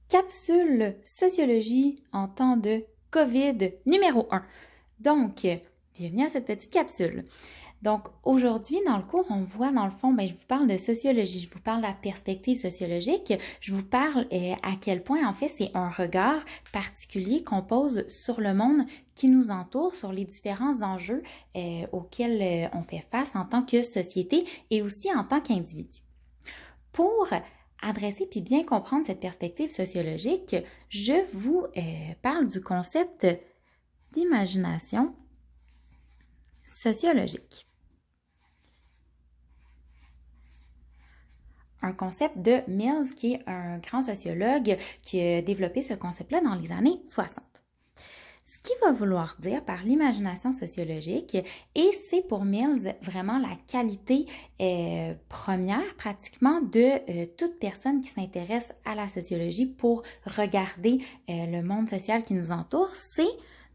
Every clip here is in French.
Capsule sociologie en temps de COVID numéro 1. Donc, bienvenue à cette petite capsule. Donc, aujourd'hui, dans le cours, on voit, dans le fond, je vous parle de sociologie, je vous parle de la perspective sociologique, je vous parle à quel point, en fait, c'est un regard particulier qu'on pose sur le monde qui nous entoure, sur les différents enjeux auxquels on fait face en tant que société et aussi en tant qu'individu. Pour adresser puis bien comprendre cette perspective sociologique, je vous parle du concept d'imagination sociologique. Un concept de Mills, qui est un grand sociologue qui a développé ce concept-là dans les années 60. Ce qu'il va vouloir dire par l'imagination sociologique, et c'est pour Mills vraiment la qualité première pratiquement de toute personne qui s'intéresse à la sociologie pour regarder le monde social qui nous entoure, c'est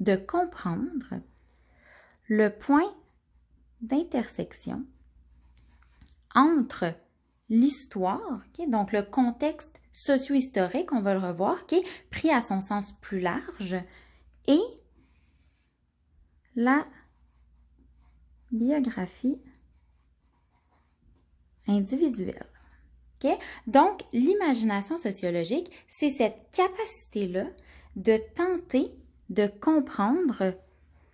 de comprendre le point d'intersection entre l'histoire, donc le contexte socio-historique, on va le revoir, qui est pris à son sens plus large, et la biographie individuelle. Okay? Donc, l'imagination sociologique, c'est cette capacité-là de tenter de comprendre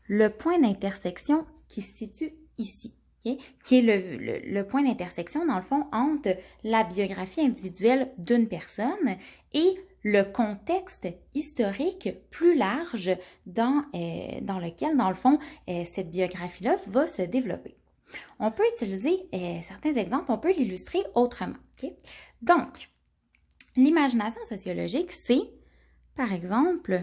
le point d'intersection qui se situe ici, okay? Qui est le point d'intersection, dans le fond, entre la biographie individuelle d'une personne et le contexte historique plus large dans lequel, dans le fond, cette biographie-là va se développer. On peut utiliser certains exemples, on peut l'illustrer autrement. Okay? Donc, l'imagination sociologique, c'est, par exemple,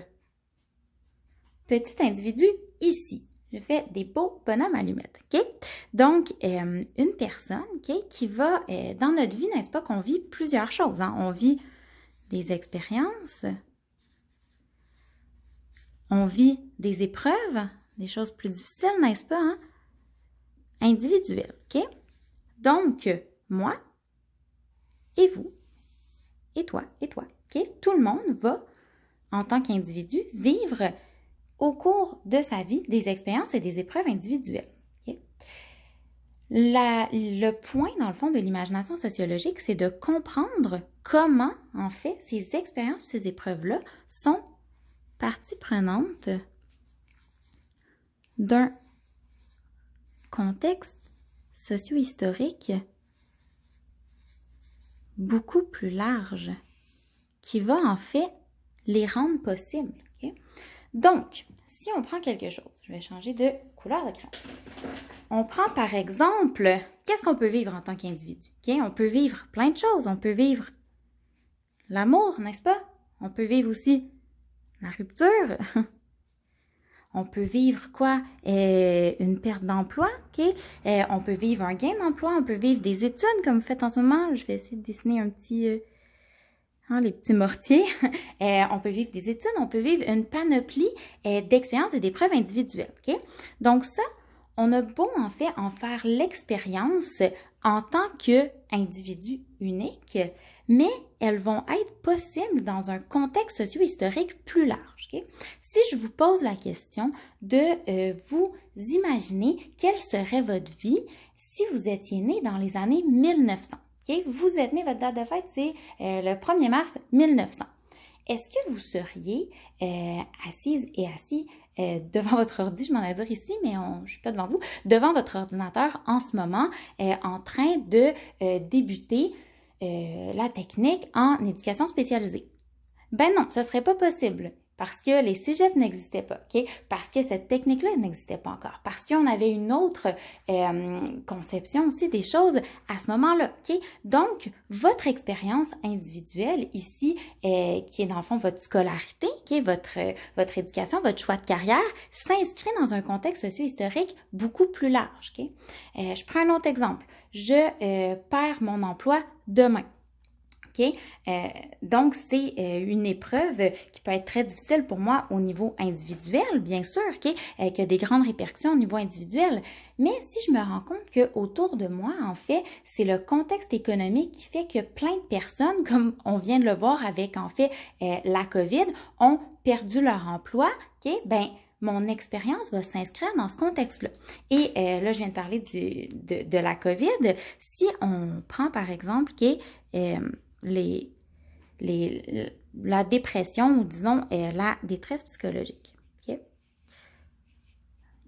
petit individu ici. Je fais des beaux bonhommes allumettes. Okay? Donc, une personne qui va, dans notre vie, n'est-ce pas, qu'on vit plusieurs choses. Hein? On vit des expériences, on vit des épreuves, des choses plus difficiles, n'est-ce pas, hein? Individuelles, ok? Donc, moi, et vous, et toi, ok? Tout le monde va, en tant qu'individu, vivre au cours de sa vie des expériences et des épreuves individuelles. Okay? Le point, dans le fond, de l'imagination sociologique, c'est de comprendre comment, en fait, ces expériences et ces épreuves-là sont partie prenante d'un contexte socio-historique beaucoup plus large qui va, en fait, les rendre possibles. Okay? Donc, si on prend quelque chose, je vais changer de couleur de crayon. On prend par exemple, qu'est-ce qu'on peut vivre en tant qu'individu? Okay? On peut vivre plein de choses. On peut vivre l'amour, n'est-ce pas? On peut vivre aussi la rupture. On peut vivre quoi? Une perte d'emploi. Okay? On peut vivre un gain d'emploi. On peut vivre des études comme vous faites en ce moment. Je vais essayer de dessiner un petit... les petits mortiers. On peut vivre des études, on peut vivre une panoplie d'expériences et d'épreuves individuelles. Okay? Donc ça, on a beau en fait en faire l'expérience en tant qu'individu unique, mais elles vont être possibles dans un contexte socio-historique plus large. Okay? Si je vous pose la question de vous imaginer quelle serait votre vie si vous étiez né dans les années 1900. Okay? Vous êtes né, votre date de fête, c'est le 1er mars 1900. Est-ce que vous seriez assise et assis devant votre ordi, je m'en ai dire ici, mais je suis pas devant vous, devant votre ordinateur en ce moment, en train de débuter la technique en éducation spécialisée? Ben non, ce serait pas possible. Parce que les cégeps n'existaient pas, ok? Parce que cette technique-là n'existait pas encore. Parce qu'on avait une autre conception aussi des choses à ce moment-là, ok? Donc, votre expérience individuelle ici, qui est dans le fond votre scolarité, ok? Votre éducation, votre choix de carrière, s'inscrit dans un contexte socio-historique beaucoup plus large, ok? Je prends un autre exemple. Je perds mon emploi demain. OK? Donc, c'est une épreuve qui peut être très difficile pour moi au niveau individuel, bien sûr, OK? Qui a des grandes répercussions au niveau individuel. Mais si je me rends compte qu'autour de moi, en fait, c'est le contexte économique qui fait que plein de personnes, comme on vient de le voir avec, en fait, la COVID, ont perdu leur emploi, OK? Ben, mon expérience va s'inscrire dans ce contexte-là. Et là, je viens de parler de la COVID. Si on prend, par exemple, OK, la dépression ou disons la détresse psychologique. Okay?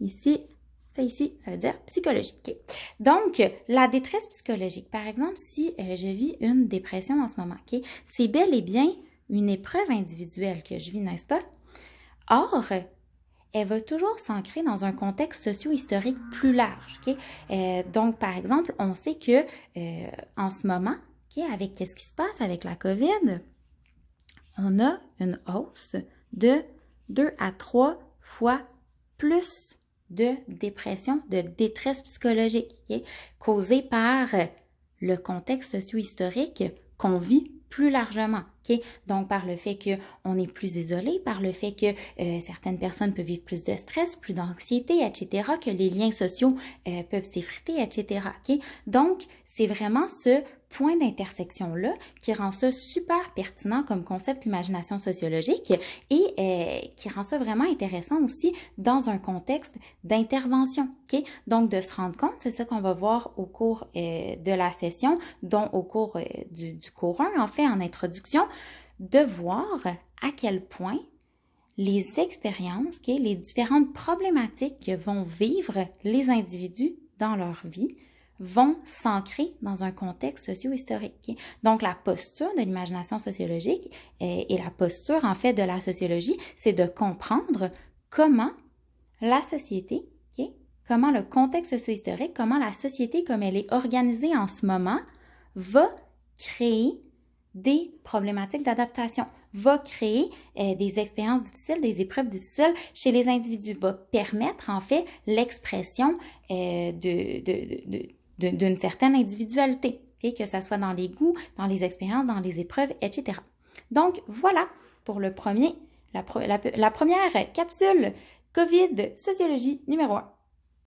Ici, ça veut dire psychologique. Okay? Donc, la détresse psychologique, par exemple, si je vis une dépression en ce moment, okay? C'est bel et bien une épreuve individuelle que je vis, n'est-ce pas? Or, elle va toujours s'ancrer dans un contexte socio-historique plus large. Okay? Donc, par exemple, on sait que en ce moment, avec ce qui se passe avec la COVID, on a une hausse de 2 à 3 fois plus de dépression, de détresse psychologique, okay, causée par le contexte socio-historique qu'on vit plus largement. Okay? Donc, par le fait qu'on est plus isolé, par le fait que certaines personnes peuvent vivre plus de stress, plus d'anxiété, etc., que les liens sociaux peuvent s'effriter, etc. Okay? Donc, c'est vraiment ce point d'intersection-là qui rend ça super pertinent comme concept l'imagination sociologique et qui rend ça vraiment intéressant aussi dans un contexte d'intervention. Okay? Donc, de se rendre compte, c'est ça qu'on va voir au cours de la session, dont au cours du cours 1, en fait, en introduction, de voir à quel point les expériences, okay, les différentes problématiques que vont vivre les individus dans leur vie vont s'ancrer dans un contexte socio-historique. Okay? Donc, la posture de l'imagination sociologique et la posture, en fait, de la sociologie, c'est de comprendre comment la société, okay, comment le contexte socio-historique, comment la société, comme elle est organisée en ce moment, va créer des problématiques d'adaptation, va créer des expériences difficiles, des épreuves difficiles chez les individus, va permettre en fait l'expression d'une certaine individualité, okay? Que ce soit dans les goûts, dans les expériences, dans les épreuves, etc. Donc voilà pour la première capsule COVID Sociologie numéro 1.